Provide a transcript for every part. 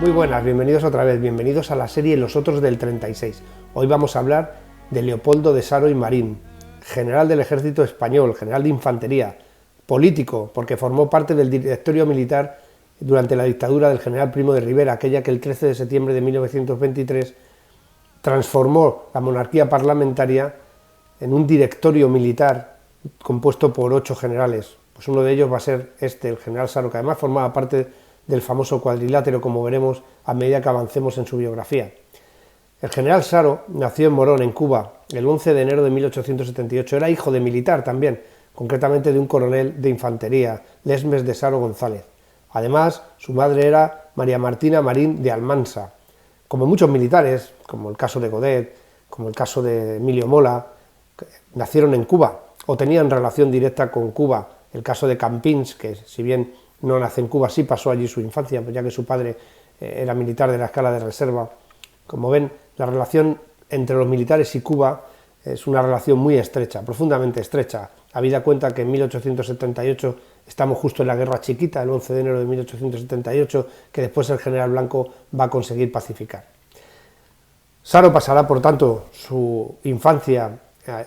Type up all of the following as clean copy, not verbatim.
Muy buenas, bienvenidos otra vez, bienvenidos a la serie Los Otros del 36. Hoy vamos a hablar de Leopoldo de Saro y Marín, general del ejército español, general de infantería, político, porque formó parte del directorio militar durante la dictadura del general Primo de Rivera, aquella que el 13 de septiembre de 1923 transformó la monarquía parlamentaria en un directorio militar compuesto por 8 generales. Pues uno de ellos va a ser el general Saro, que además formaba parte del famoso cuadrilátero, como veremos a medida que avancemos en su biografía. El general Saro nació en Morón, en Cuba, el 11 de enero de 1878. Era hijo de militar también, concretamente de un coronel de infantería, Lesmes de Saro González. Además, su madre era María Martina Marín de Almansa. Como muchos militares, como el caso de Godet, como el caso de Emilio Mola, nacieron en Cuba o tenían relación directa con Cuba. El caso de Campins, que si bien no nace en Cuba, sí pasó allí su infancia, pues ya que su padre era militar de la escala de reserva. Como ven, la relación entre los militares y Cuba es una relación muy estrecha, profundamente estrecha, habida cuenta que en 1878 estamos justo en la Guerra Chiquita, el 11 de enero de 1878, que después el general Blanco va a conseguir pacificar. Saro pasará, por tanto, su infancia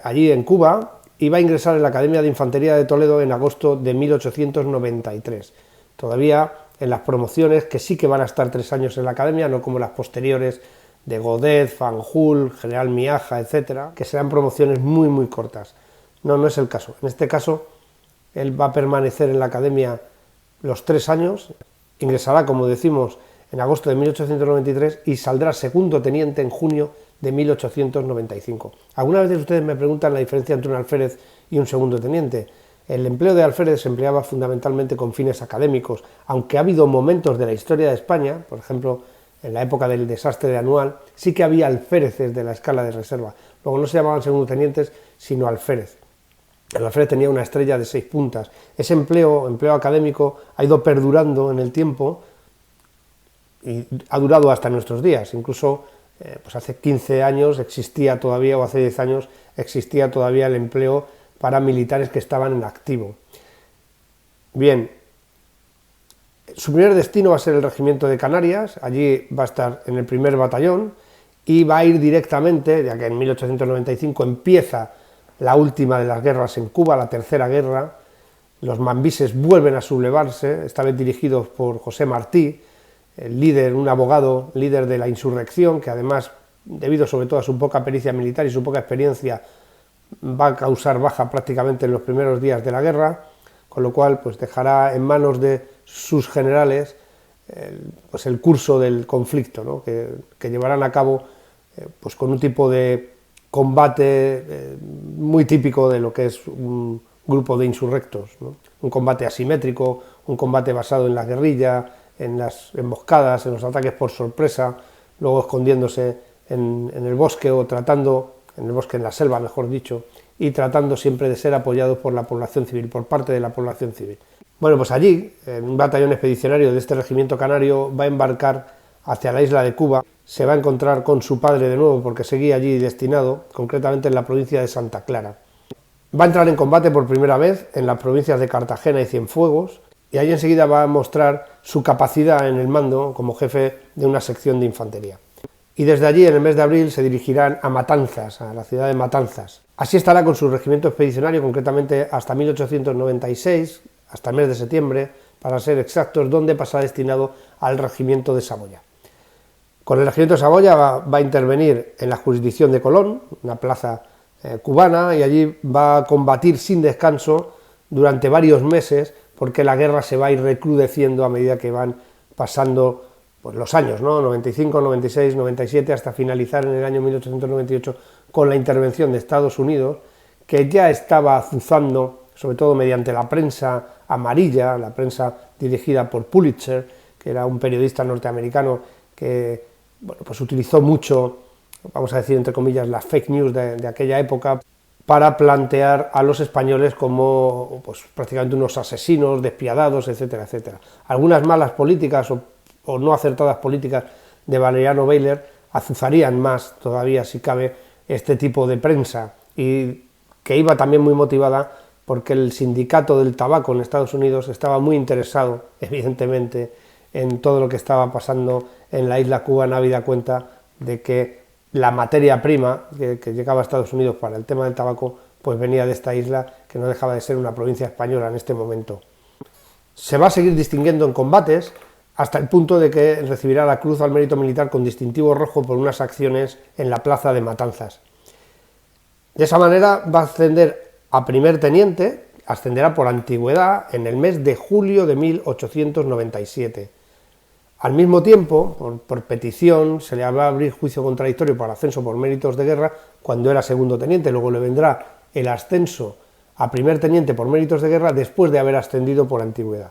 allí en Cuba, y va a ingresar en la Academia de Infantería de Toledo en agosto de 1893. Todavía en las promociones, que sí que van a estar 3 años en la Academia, no como las posteriores de Godet, Fanjul, General Miaja, etcétera, que serán promociones muy cortas. No es el caso. En este caso, él va a permanecer en la Academia los 3 años, ingresará, como decimos, en agosto de 1893 y saldrá segundo teniente en junio de 1895. Algunas veces ustedes me preguntan la diferencia entre un alférez y un segundo teniente. El empleo de alférez se empleaba fundamentalmente con fines académicos, aunque ha habido momentos de la historia de España, por ejemplo, en la época del desastre de Anual, sí que había alféreces de la escala de reserva. Luego no se llamaban segundo tenientes, sino alférez. El alférez tenía una estrella de 6 puntas. Ese empleo académico, ha ido perdurando en el tiempo y ha durado hasta nuestros días. Incluso pues hace 15 años existía todavía, o hace 10 años existía todavía el empleo para militares que estaban en activo. Bien, su primer destino va a ser el Regimiento de Canarias, allí va a estar en el primer batallón y va a ir directamente, ya que en 1895 empieza la última de las guerras en Cuba, la tercera guerra. Los mambises vuelven a sublevarse, esta vez dirigidos por José Martí, el líder, un abogado, líder de la insurrección, que además, debido sobre todo a su poca pericia militar y su poca experiencia, va a causar baja prácticamente en los primeros días de la guerra, con lo cual pues dejará en manos de sus generales pues el curso del conflicto, ¿no? que llevarán a cabo pues con un tipo de combate muy típico de lo que es un grupo de insurrectos, ¿no? Un combate asimétrico, un combate basado en la guerrilla, en las emboscadas, en los ataques por sorpresa, luego escondiéndose en el bosque o tratando, en el bosque, en la selva, mejor dicho, y tratando siempre de ser apoyados por la población civil, por parte de la población civil. Bueno, pues allí, en un batallón expedicionario de este regimiento canario, va a embarcar hacia la isla de Cuba, se va a encontrar con su padre de nuevo, porque seguía allí destinado, concretamente en la provincia de Santa Clara. Va a entrar en combate por primera vez en las provincias de Cartagena y Cienfuegos, y ahí enseguida va a mostrar su capacidad en el mando como jefe de una sección de infantería. Y desde allí, en el mes de abril, se dirigirán a Matanzas, a la ciudad de Matanzas. Así estará con su regimiento expedicionario, concretamente hasta 1896, hasta el mes de septiembre, para ser exactos, donde pasará destinado al regimiento de Saboya. Con el regimiento de Saboya va a intervenir en la jurisdicción de Colón, una plaza cubana, y allí va a combatir sin descanso durante varios meses, porque la guerra se va a ir recrudeciendo a medida que van pasando pues, los años, ¿no? 95, 96, 97, hasta finalizar en el año 1898 con la intervención de Estados Unidos, que ya estaba azuzando, sobre todo mediante la prensa amarilla, la prensa dirigida por Pulitzer, que era un periodista norteamericano que bueno, pues utilizó mucho, vamos a decir entre comillas, las fake news de aquella época, para plantear a los españoles como pues, prácticamente unos asesinos, despiadados, etcétera, etcétera. Algunas malas políticas o no acertadas políticas de Valeriano Bayler azuzarían más todavía, si cabe, este tipo de prensa, y que iba también muy motivada porque el sindicato del tabaco en Estados Unidos estaba muy interesado, evidentemente, en todo lo que estaba pasando en la isla cubana, habida cuenta de que la materia prima que llegaba a Estados Unidos para el tema del tabaco, pues venía de esta isla, que no dejaba de ser una provincia española en este momento. Se va a seguir distinguiendo en combates, hasta el punto de que recibirá la Cruz al Mérito Militar con distintivo rojo por unas acciones en la plaza de Matanzas. De esa manera va a ascender a primer teniente, ascenderá por antigüedad en el mes de julio de 1897. Al mismo tiempo, por petición, se le va a abrir juicio contradictorio para ascenso por méritos de guerra cuando era segundo teniente, luego le vendrá el ascenso a primer teniente por méritos de guerra después de haber ascendido por antigüedad.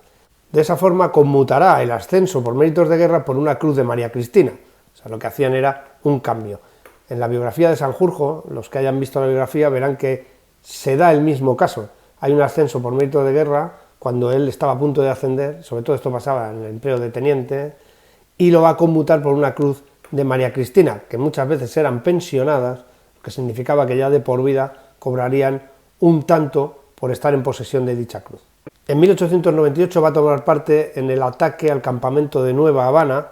De esa forma conmutará el ascenso por méritos de guerra por una Cruz de María Cristina. O sea, lo que hacían era un cambio. En la biografía de Sanjurjo, los que hayan visto la biografía verán que se da el mismo caso. Hay un ascenso por méritos de guerra cuando él estaba a punto de ascender, sobre todo esto pasaba en el empleo de teniente, y lo va a conmutar por una Cruz de María Cristina, que muchas veces eran pensionadas, lo que significaba que ya de por vida cobrarían un tanto por estar en posesión de dicha cruz. En 1898 va a tomar parte en el ataque al campamento de Nueva Habana,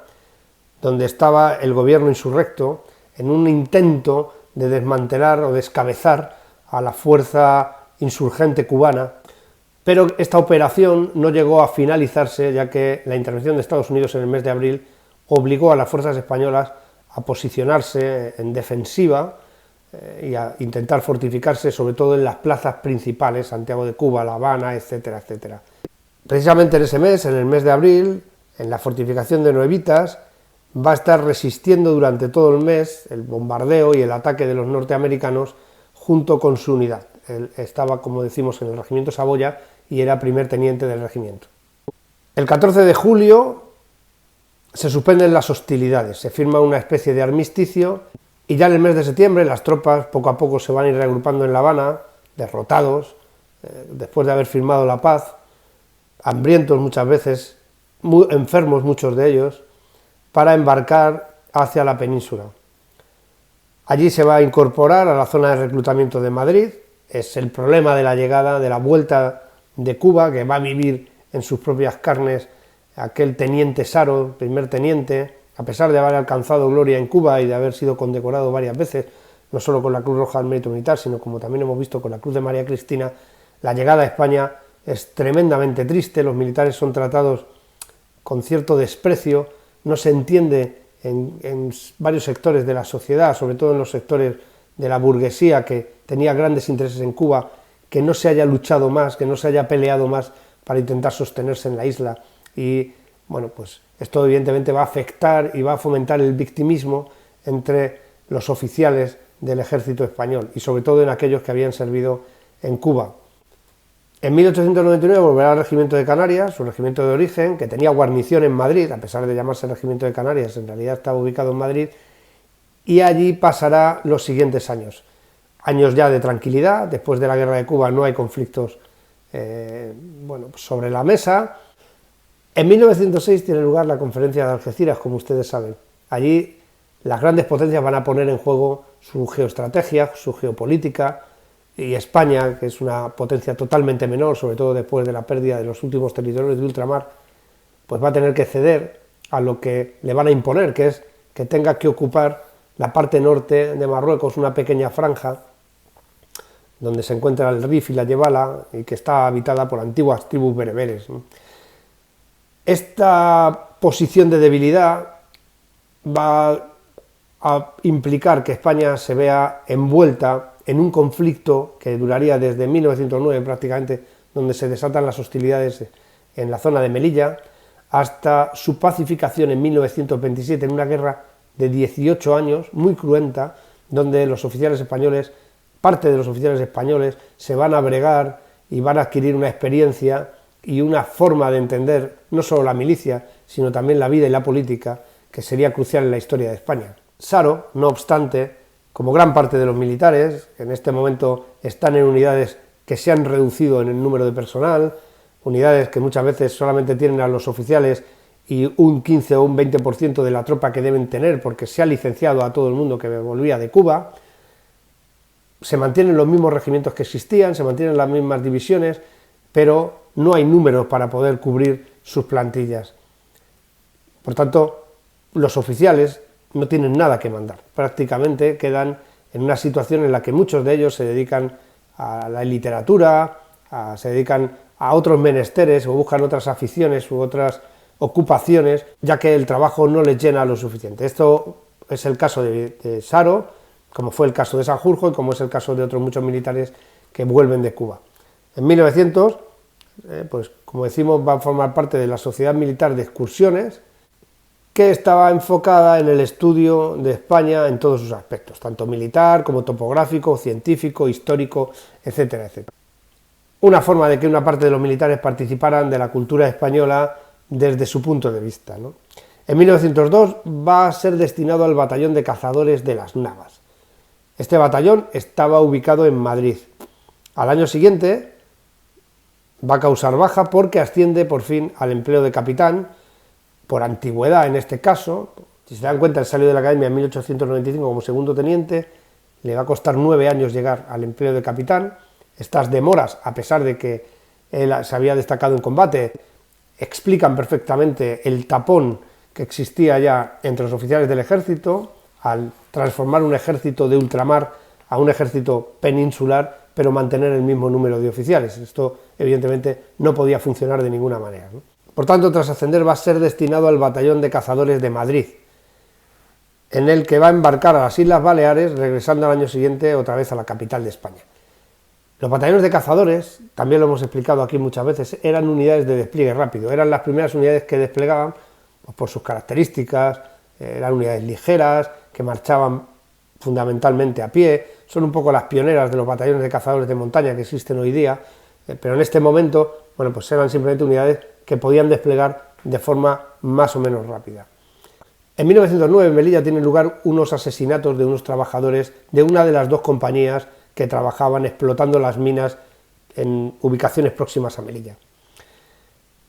donde estaba el gobierno insurrecto, en un intento de desmantelar o descabezar a la fuerza insurgente cubana, pero esta operación no llegó a finalizarse, ya que la intervención de Estados Unidos en el mes de abril obligó a las fuerzas españolas a posicionarse en defensiva y a intentar fortificarse, sobre todo en las plazas principales, Santiago de Cuba, La Habana, etcétera, etcétera. Precisamente en ese mes, en el mes de abril, en la fortificación de Nuevitas, va a estar resistiendo durante todo el mes el bombardeo y el ataque de los norteamericanos junto con su unidad. Él estaba, como decimos, en el regimiento Saboya y era primer teniente del regimiento. El 14 de julio se suspenden las hostilidades, se firma una especie de armisticio y ya en el mes de septiembre las tropas poco a poco se van a ir reagrupando en La Habana, derrotados, después de haber firmado la paz, hambrientos muchas veces, muy enfermos muchos de ellos, para embarcar hacia la península. Allí se va a incorporar a la zona de reclutamiento de Madrid. Es el problema de la llegada, de la vuelta de Cuba, que va a vivir en sus propias carnes aquel teniente Saro, primer teniente, a pesar de haber alcanzado gloria en Cuba y de haber sido condecorado varias veces, no solo con la Cruz Roja al Mérito Militar, sino como también hemos visto con la Cruz de María Cristina. La llegada a España es tremendamente triste, los militares son tratados con cierto desprecio, no se entiende en varios sectores de la sociedad, sobre todo en los sectores de la burguesía que tenía grandes intereses en Cuba, que no se haya luchado más, que no se haya peleado más para intentar sostenerse en la isla. Y bueno, pues esto evidentemente va a afectar y va a fomentar el victimismo entre los oficiales del ejército español y sobre todo en aquellos que habían servido en Cuba. En 1899 volverá al regimiento de Canarias, su regimiento de origen, que tenía guarnición en Madrid, a pesar de llamarse regimiento de Canarias, en realidad estaba ubicado en Madrid, y allí pasará los siguientes años. Años ya de tranquilidad, después de la guerra de Cuba no hay conflictos sobre la mesa. En 1906 tiene lugar la conferencia de Algeciras, como ustedes saben. Allí las grandes potencias van a poner en juego su geoestrategia, su geopolítica, y España, que es una potencia totalmente menor, sobre todo después de la pérdida de los últimos territorios de ultramar, pues va a tener que ceder a lo que le van a imponer, que es que tenga que ocupar la parte norte de Marruecos, una pequeña franja donde se encuentra el Rif y la Yebala, y que está habitada por antiguas tribus bereberes. Esta posición de debilidad va a implicar que España se vea envuelta en un conflicto que duraría desde 1909 prácticamente, donde se desatan las hostilidades en la zona de Melilla, hasta su pacificación en 1927, en una guerra de 18 años, muy cruenta, donde los oficiales españoles, parte de los oficiales españoles, se van a bregar y van a adquirir una experiencia y una forma de entender no solo la milicia, sino también la vida y la política, que sería crucial en la historia de España. Saro, no obstante, como gran parte de los militares, que en este momento están en unidades que se han reducido en el número de personal, unidades que muchas veces solamente tienen a los oficiales y un 15 o un 20% de la tropa que deben tener, porque se ha licenciado a todo el mundo que volvía de Cuba, se mantienen los mismos regimientos que existían, se mantienen las mismas divisiones, pero no hay números para poder cubrir sus plantillas. Por tanto, los oficiales no tienen nada que mandar, prácticamente quedan en una situación en la que muchos de ellos se dedican a la literatura, se dedican a otros menesteres o buscan otras aficiones u otras ocupaciones, ya que el trabajo no les llena lo suficiente. Esto es el caso de Saro, como fue el caso de Sanjurjo y como es el caso de otros muchos militares que vuelven de Cuba. En 1900, pues como decimos, va a formar parte de la Sociedad Militar de Excursiones, que estaba enfocada en el estudio de España en todos sus aspectos, tanto militar como topográfico, científico, histórico, etcétera, etcétera. Una forma de que una parte de los militares participaran de la cultura española desde su punto de vista, ¿no? En 1902 va a ser destinado al batallón de cazadores de las Navas. Este batallón estaba ubicado en Madrid. Al año siguiente va a causar baja porque asciende por fin al empleo de capitán, por antigüedad en este caso. Si se dan cuenta, él salió de la academia en 1895 como segundo teniente, le va a costar 9 años llegar al empleo de capitán. Estas demoras, a pesar de que él se había destacado en combate, explican perfectamente el tapón que existía ya entre los oficiales del ejército, al transformar un ejército de ultramar a un ejército peninsular, pero mantener el mismo número de oficiales. Esto, evidentemente, no podía funcionar de ninguna manera, ¿no? Por tanto, tras ascender, va a ser destinado al batallón de cazadores de Madrid, en el que va a embarcar a las Islas Baleares, regresando al año siguiente otra vez a la capital de España. Los batallones de cazadores, también lo hemos explicado aquí muchas veces, eran unidades de despliegue rápido, eran las primeras unidades que desplegaban, pues por sus características, eran unidades ligeras, que marchaban fundamentalmente a pie, son un poco las pioneras de los batallones de cazadores de montaña que existen hoy día, pero en este momento, bueno, pues eran simplemente unidades que podían desplegar de forma más o menos rápida. En 1909 en Melilla tienen lugar unos asesinatos de unos trabajadores de una de las dos compañías que trabajaban explotando las minas en ubicaciones próximas a Melilla.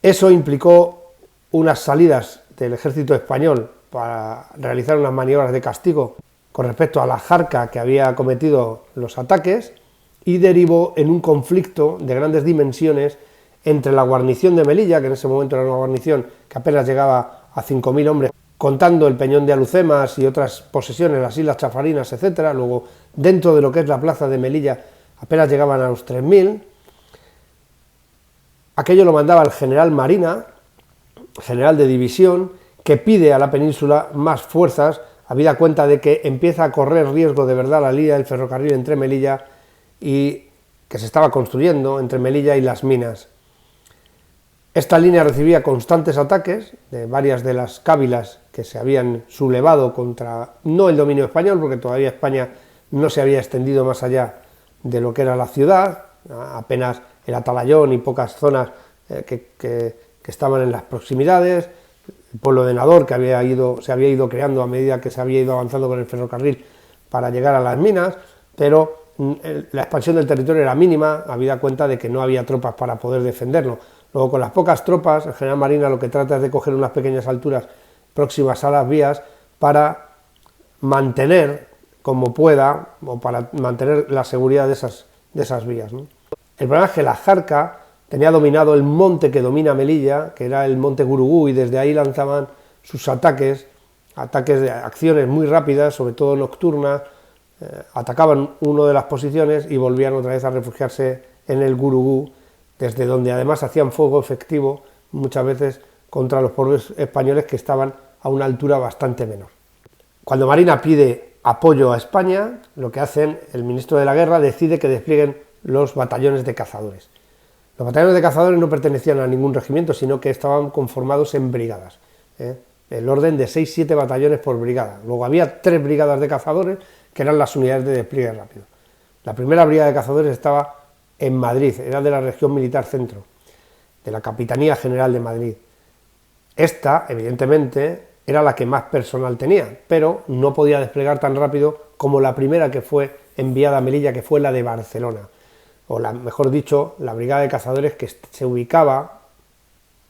Eso implicó unas salidas del ejército español para realizar unas maniobras de castigo con respecto a la Jarca que había cometido los ataques y derivó en un conflicto de grandes dimensiones entre la guarnición de Melilla, que en ese momento era una guarnición que apenas llegaba a 5.000 hombres, contando el Peñón de Alucemas y otras posesiones, las Islas Chafarinas, etcétera. Luego, dentro de lo que es la plaza de Melilla, apenas llegaban a los 3.000. Aquello lo mandaba el general Marina, general de división, que pide a la península más fuerzas, habida cuenta de que empieza a correr riesgo de verdad la línea del ferrocarril entre Melilla y que se estaba construyendo entre Melilla y las minas. Esta línea recibía constantes ataques de varias de las cávilas que se habían sublevado contra, no el dominio español, porque todavía España no se había extendido más allá de lo que era la ciudad, apenas el Atalayón y pocas zonas que estaban en las proximidades, el pueblo de Nador, que se había ido creando a medida que se había ido avanzando con el ferrocarril para llegar a las minas, pero la expansión del territorio era mínima, habida cuenta de que no había tropas para poder defenderlo. Luego, con las pocas tropas, el general Marina lo que trata es de coger unas pequeñas alturas próximas a las vías para mantener, como pueda, o para mantener la seguridad de esas vías, ¿no? El problema es que la Jarca tenía dominado el monte que domina Melilla, que era el monte Gurugú, y desde ahí lanzaban sus ataques de acciones muy rápidas, sobre todo nocturnas, atacaban una de las posiciones y volvían otra vez a refugiarse en el Gurugú, desde donde además hacían fuego efectivo muchas veces contra los pueblos españoles que estaban a una altura bastante menor. Cuando Marina pide apoyo a España, lo que hacen, el ministro de la Guerra decide que desplieguen los batallones de cazadores. Los batallones de cazadores no pertenecían a ningún regimiento, sino que estaban conformados en brigadas, el orden de 6-7 batallones por brigada. Luego había 3 brigadas de cazadores, que eran las unidades de despliegue rápido. La primera brigada de cazadores estaba en Madrid, era de la región militar centro, de la Capitanía General de Madrid. Esta, evidentemente, era la que más personal tenía, pero no podía desplegar tan rápido como la primera que fue enviada a Melilla, que fue la de Barcelona, o mejor dicho, la brigada de cazadores que se ubicaba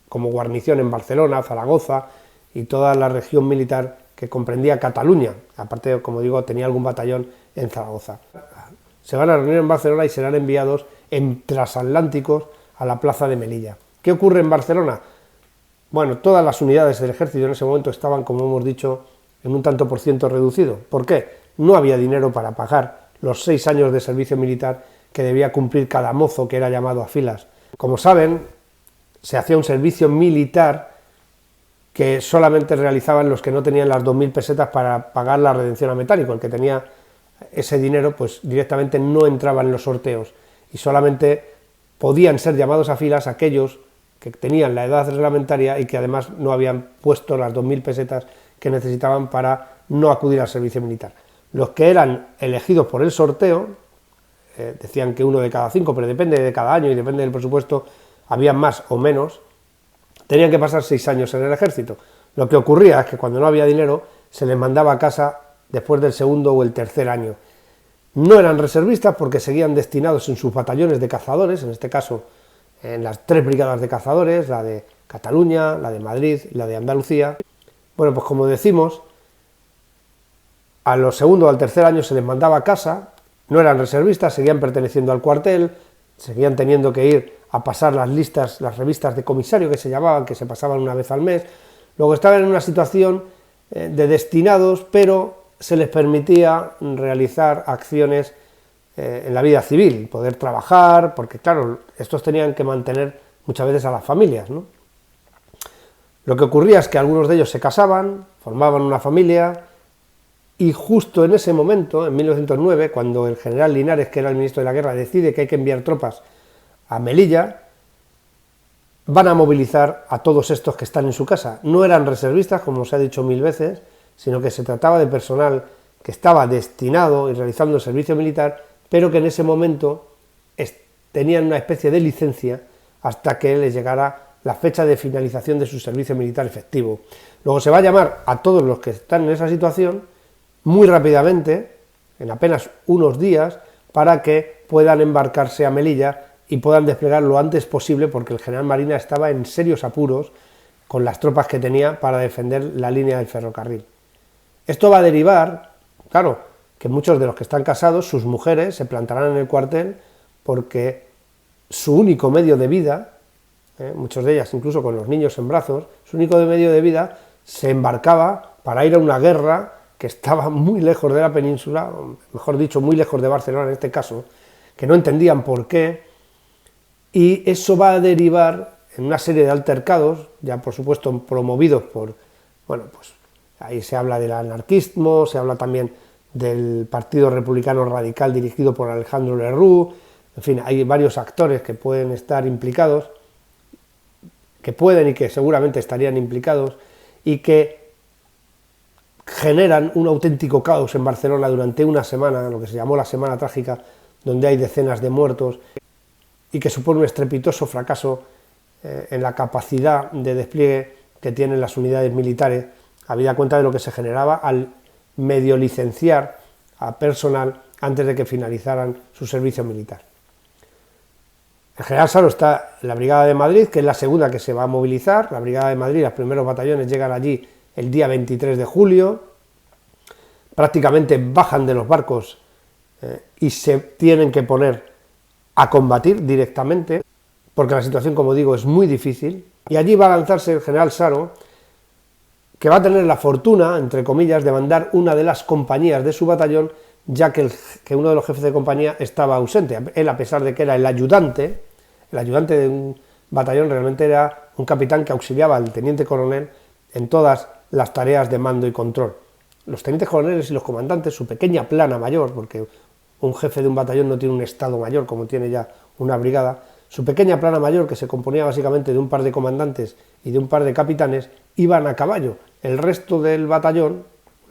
como guarnición en Barcelona, Zaragoza y toda la región militar que comprendía Cataluña. Aparte, como digo, tenía algún batallón en Zaragoza. Se van a reunir en Barcelona y serán enviados en transatlánticos a la plaza de Melilla. ¿Qué ocurre en Barcelona? Bueno, todas las unidades del ejército en ese momento estaban, como hemos dicho, en un tanto por ciento reducido. ¿Por qué? No había dinero para pagar los 6 años de servicio militar que debía cumplir cada mozo que era llamado a filas. Como saben, se hacía un servicio militar que solamente realizaban los que no tenían las 2.000 pesetas para pagar la redención a metálico. El que tenía ese dinero, pues directamente no entraba en los sorteos y solamente podían ser llamados a filas aquellos que tenían la edad reglamentaria y que además no habían puesto las 2.000 pesetas que necesitaban para no acudir al servicio militar. Los que eran elegidos por el sorteo, decían que 1 de cada 5, pero depende de cada año y depende del presupuesto, habían más o menos, tenían que pasar 6 años en el ejército. Lo que ocurría es que cuando no había dinero se les mandaba a casa después del segundo o el tercer año. No eran reservistas porque seguían destinados en sus batallones de cazadores, en este caso en las 3 brigadas de cazadores, la de Cataluña, la de Madrid y la de Andalucía. Bueno, pues como decimos, a los segundo o al tercer año se les mandaba a casa, no eran reservistas, seguían perteneciendo al cuartel, seguían teniendo que ir a pasar las listas, las revistas de comisario que se llamaban, que se pasaban una vez al mes. Luego estaban en una situación de destinados, pero se les permitía realizar acciones en la vida civil, poder trabajar, porque claro, estos tenían que mantener muchas veces a las familias, ¿no? Lo que ocurría es que algunos de ellos se casaban, formaban una familia, y justo en ese momento, en 1909, cuando el general Linares, que era el ministro de la guerra, decide que hay que enviar tropas a Melilla, van a movilizar a todos estos que están en su casa. No eran reservistas, como se ha dicho 1000 veces, sino que se trataba de personal que estaba destinado y realizando el servicio militar, pero que en ese momento tenían una especie de licencia hasta que les llegara la fecha de finalización de su servicio militar efectivo. Luego se va a llamar a todos los que están en esa situación muy rápidamente, en apenas unos días, para que puedan embarcarse a Melilla y puedan desplegar lo antes posible, porque el general Marina estaba en serios apuros con las tropas que tenía para defender la línea del ferrocarril. Esto va a derivar, claro, que muchos de los que están casados, sus mujeres, se plantarán en el cuartel porque su único medio de vida, muchos de ellas incluso con los niños en brazos, su único medio de vida se embarcaba para ir a una guerra que estaba muy lejos de la península, mejor dicho, muy lejos de Barcelona en este caso, que no entendían por qué, y eso va a derivar en una serie de altercados, ya por supuesto promovidos por, bueno, pues ahí se habla del anarquismo, se habla también del Partido Republicano Radical dirigido por Alejandro Lerroux, en fin, hay varios actores que pueden estar implicados, que pueden y que seguramente estarían implicados, y que generan un auténtico caos en Barcelona durante una semana, lo que se llamó la Semana Trágica, donde hay decenas de muertos, y que supone un estrepitoso fracaso en la capacidad de despliegue que tienen las unidades militares, habida cuenta de lo que se generaba al medio licenciar a personal antes de que finalizaran su servicio militar. El general Saro está en la Brigada de Madrid, que es la segunda que se va a movilizar. La Brigada de Madrid, los primeros batallones llegan allí el día 23 de julio, prácticamente bajan de los barcos y se tienen que poner a combatir directamente, porque la situación, como digo, es muy difícil, y allí va a lanzarse el general Saro, que va a tener la fortuna, entre comillas, de mandar una de las compañías de su batallón, ya que uno de los jefes de compañía estaba ausente. Él, a pesar de que era el ayudante de un batallón, realmente era un capitán que auxiliaba al teniente coronel en todas las tareas de mando y control. Los tenientes coroneles y los comandantes, su pequeña plana mayor, porque un jefe de un batallón no tiene un estado mayor como tiene ya una brigada, su pequeña plana mayor, que se componía básicamente de un par de comandantes y de un par de capitanes, iban a caballo. El resto del batallón,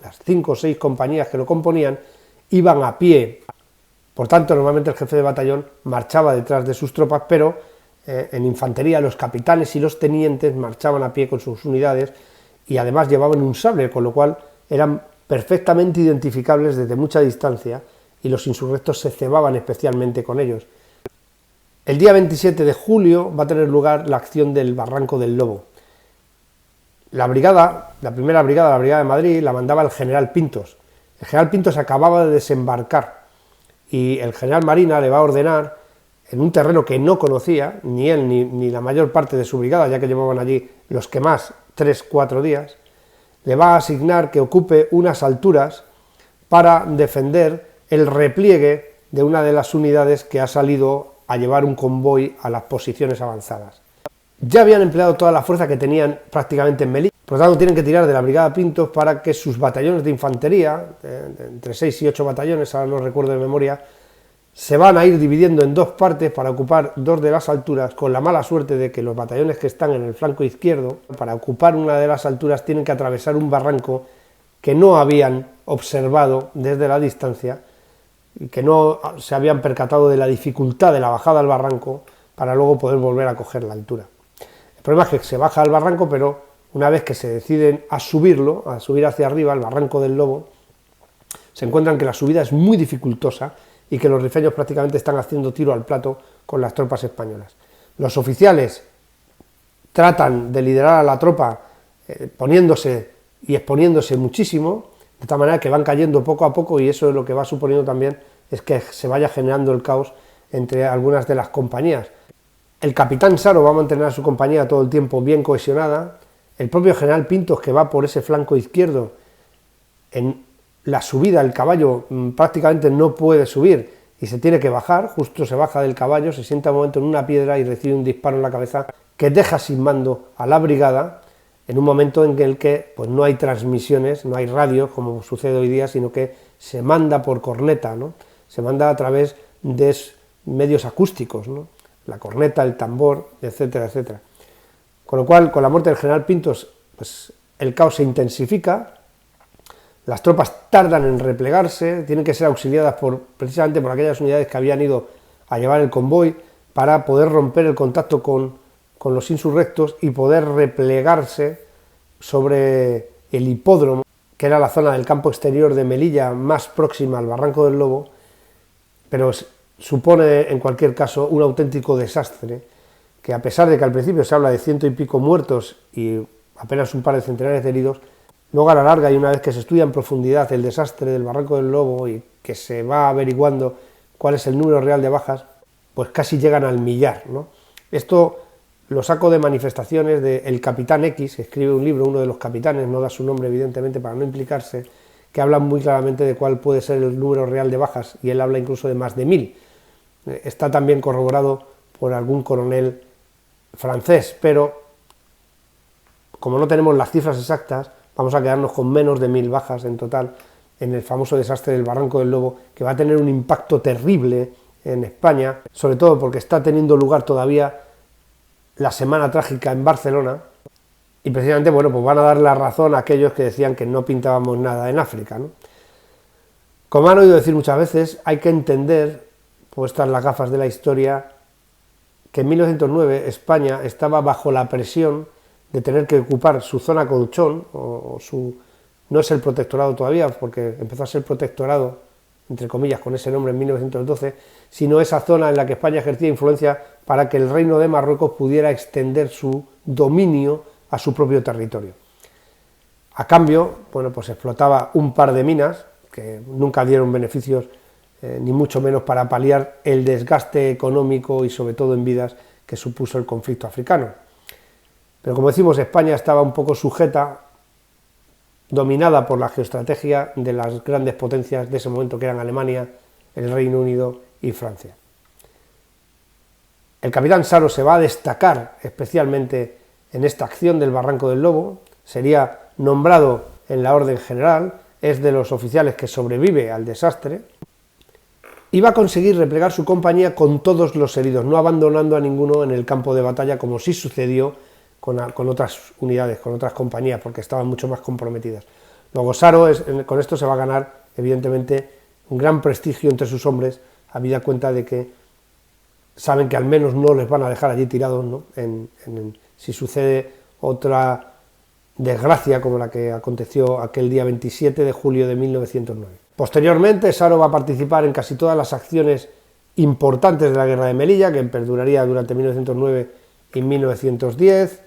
las 5 o 6 compañías que lo componían, iban a pie. Por tanto, normalmente el jefe de batallón marchaba detrás de sus tropas, pero en infantería los capitanes y los tenientes marchaban a pie con sus unidades y además llevaban un sable, con lo cual eran perfectamente identificables desde mucha distancia y los insurrectos se cebaban especialmente con ellos. El día 27 de julio va a tener lugar la acción del Barranco del Lobo. La primera brigada, la Brigada de Madrid, la mandaba el general Pintos. El general Pintos acababa de desembarcar y el general Marina le va a ordenar, en un terreno que no conocía, ni él ni la mayor parte de su brigada, ya que llevaban allí los que más, 3-4 días, le va a asignar que ocupe unas alturas para defender el repliegue de una de las unidades que ha salido a llevar un convoy a las posiciones avanzadas. Ya habían empleado toda la fuerza que tenían prácticamente en Melilla, por lo tanto tienen que tirar de la brigada Pintos para que sus batallones de infantería, entre 6 y 8 batallones, ahora no recuerdo de memoria, se van a ir dividiendo en dos partes para ocupar dos de las alturas, con la mala suerte de que los batallones que están en el flanco izquierdo, para ocupar una de las alturas, tienen que atravesar un barranco que no habían observado desde la distancia y que no se habían percatado de la dificultad de la bajada al barranco para luego poder volver a coger la altura. El problema es que se baja al barranco, pero una vez que se deciden a subirlo, a subir hacia arriba, al barranco del Lobo, se encuentran que la subida es muy dificultosa y que los rifeños prácticamente están haciendo tiro al plato con las tropas españolas. Los oficiales tratan de liderar a la tropa poniéndose y exponiéndose muchísimo, de tal manera que van cayendo poco a poco, y eso es lo que va suponiendo también es que se vaya generando el caos entre algunas de las compañías. El capitán Saro va a mantener a su compañía todo el tiempo bien cohesionada, el propio general Pintos, que va por ese flanco izquierdo, en la subida el caballo prácticamente no puede subir y se tiene que bajar, justo se baja del caballo, se sienta un momento en una piedra y recibe un disparo en la cabeza que deja sin mando a la brigada, en un momento en el que pues, no hay transmisiones, no hay radio, como sucede hoy día, sino que se manda por corneta, ¿no? Se manda a través de medios acústicos, ¿no? La corneta, el tambor, etcétera, etcétera. Con lo cual, con la muerte del general Pintos, pues, el caos se intensifica, las tropas tardan en replegarse, tienen que ser auxiliadas precisamente por aquellas unidades que habían ido a llevar el convoy para poder romper el contacto con los insurrectos y poder replegarse sobre el hipódromo, que era la zona del campo exterior de Melilla más próxima al Barranco del Lobo, pero supone en cualquier caso un auténtico desastre, que a pesar de que al principio se habla de 100 y pico muertos y apenas un par de centenares de heridos, luego a la larga, y una vez que se estudia en profundidad el desastre del Barranco del Lobo y que se va averiguando cuál es el número real de bajas, pues casi llegan al millar, ¿no? Esto lo saco de manifestaciones del Capitán X, que escribe un libro, uno de los capitanes, no da su nombre evidentemente para no implicarse, que habla muy claramente de cuál puede ser el número real de bajas, y él habla incluso de más de 1000. Está también corroborado por algún coronel francés, pero como no tenemos las cifras exactas, vamos a quedarnos con menos de 1000 bajas en total en el famoso desastre del Barranco del Lobo, que va a tener un impacto terrible en España, sobre todo porque está teniendo lugar todavía la Semana Trágica en Barcelona, y precisamente, bueno, pues van a dar la razón a aquellos que decían que no pintábamos nada en África, ¿no? Como han oído decir muchas veces, hay que entender, puestas las gafas de la historia, que en 1909 España estaba bajo la presión de tener que ocupar su zona colchón, no es el protectorado todavía, porque empezó a ser protectorado, entre comillas, con ese nombre en 1912, sino esa zona en la que España ejercía influencia para que el reino de Marruecos pudiera extender su dominio a su propio territorio. A cambio, bueno, pues explotaba un par de minas, que nunca dieron beneficios, ni mucho menos para paliar el desgaste económico y sobre todo en vidas que supuso el conflicto africano. Pero como decimos, España estaba un poco sujeta, dominada por la geoestrategia de las grandes potencias de ese momento, que eran Alemania, el Reino Unido y Francia. El capitán Saro se va a destacar especialmente en esta acción del Barranco del Lobo, sería nombrado en la orden general, es de los oficiales que sobrevive al desastre, y va a conseguir replegar su compañía con todos los heridos, no abandonando a ninguno en el campo de batalla, como sí sucedió con otras unidades, con otras compañías, porque estaban mucho más comprometidas. Luego Saro, con esto se va a ganar, evidentemente, un gran prestigio entre sus hombres, habida cuenta de que saben que al menos no les van a dejar allí tirados, ¿no? Si sucede otra desgracia como la que aconteció aquel día 27 de julio de 1909. Posteriormente, Saro va a participar en casi todas las acciones importantes de la Guerra de Melilla, que perduraría durante 1909 y 1910,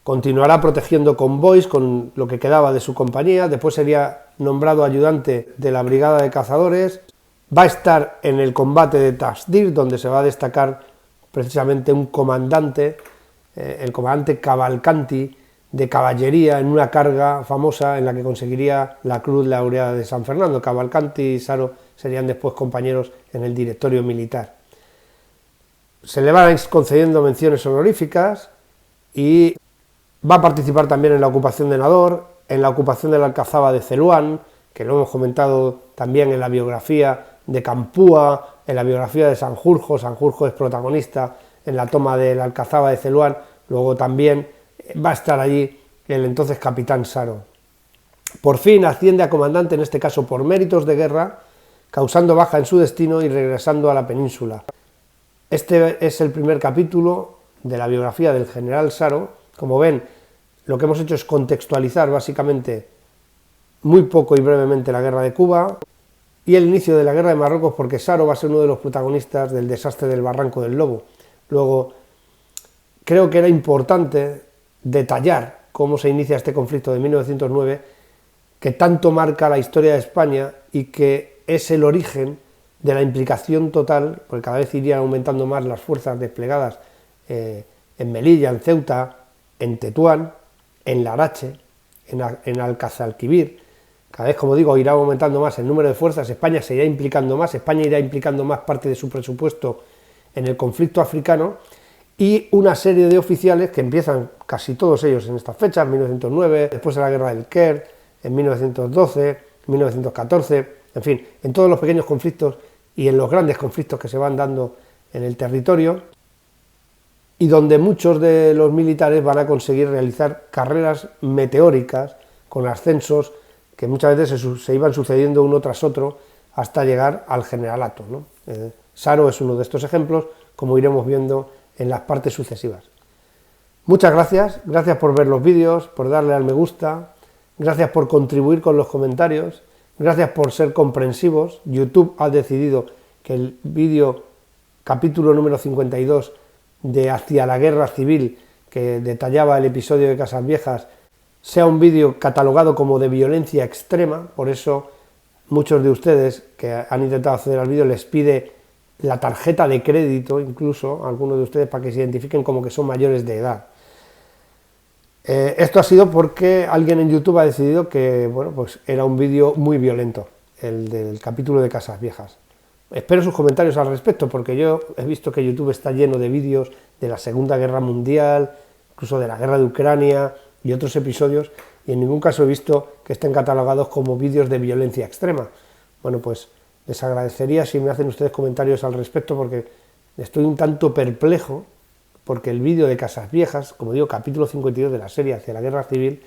continuará protegiendo convoys con lo que quedaba de su compañía, después sería nombrado ayudante de la Brigada de Cazadores, va a estar en el combate de Tasdir, donde se va a destacar precisamente un comandante, el comandante Cavalcanti, de caballería en una carga famosa en la que conseguiría la Cruz Laureada de San Fernando. Cavalcanti y Saro serían después compañeros en el directorio militar. Se le van concediendo menciones honoríficas y va a participar también en la ocupación de Nador, en la ocupación de la Alcazaba de Celuán, que lo hemos comentado también en la biografía de Campúa, en la biografía de Sanjurjo. Sanjurjo es protagonista en la toma de la Alcazaba de Celuán. Luego también va a estar allí el entonces capitán Saro. Por fin asciende a comandante, en este caso por méritos de guerra, causando baja en su destino y regresando a la península. Este es el primer capítulo de la biografía del general Saro. Como ven, lo que hemos hecho es contextualizar básicamente muy poco y brevemente la guerra de Cuba y el inicio de la guerra de Marruecos, porque Saro va a ser uno de los protagonistas del desastre del Barranco del Lobo. Luego, creo que era importante detallar cómo se inicia este conflicto de 1909, que tanto marca la historia de España y que es el origen de la implicación total, porque cada vez irían aumentando más las fuerzas desplegadas en Melilla, en Ceuta, en Tetuán, en Larache, en Alcazalquivir. Cada vez, como digo, irá aumentando más el número de fuerzas, España se irá implicando más, España irá implicando más parte de su presupuesto en el conflicto africano, y una serie de oficiales que empiezan casi todos ellos en estas fechas, 1909, después de la guerra del Caire, en 1912, 1914, en fin, en todos los pequeños conflictos y en los grandes conflictos que se van dando en el territorio, y donde muchos de los militares van a conseguir realizar carreras meteóricas con ascensos que muchas veces se iban sucediendo uno tras otro hasta llegar al generalato, ¿no? Saro es uno de estos ejemplos, como iremos viendo en las partes sucesivas. Muchas gracias por ver los vídeos, por darle al me gusta, gracias por contribuir con los comentarios, gracias por ser comprensivos. YouTube ha decidido que el vídeo capítulo número 52 de Hacia la Guerra Civil, que detallaba el episodio de Casas Viejas, sea un vídeo catalogado como de violencia extrema. Por eso muchos de ustedes que han intentado acceder al vídeo les pide la tarjeta de crédito, incluso a algunos de ustedes, para que se identifiquen como que son mayores de edad. Esto ha sido porque alguien en YouTube ha decidido que, bueno, pues era un vídeo muy violento, el del capítulo de Casas Viejas. Espero sus comentarios al respecto, porque yo he visto que YouTube está lleno de vídeos de la Segunda Guerra Mundial, incluso de la Guerra de Ucrania y otros episodios, y en ningún caso he visto que estén catalogados como vídeos de violencia extrema. Bueno, pues les agradecería si me hacen ustedes comentarios al respecto, porque estoy un tanto perplejo, porque el vídeo de Casas Viejas, como digo, capítulo 52 de la serie Hacia la Guerra Civil,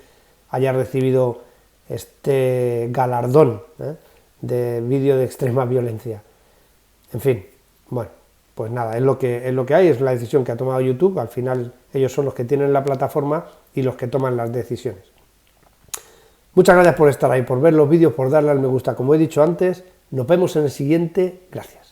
haya recibido este galardón de vídeo de extrema violencia. En fin, bueno, pues nada, es lo que hay, es la decisión que ha tomado YouTube. Al final ellos son los que tienen la plataforma y los que toman las decisiones. Muchas gracias por estar ahí, por ver los vídeos, por darle al me gusta. Como he dicho antes, nos vemos en el siguiente. Gracias.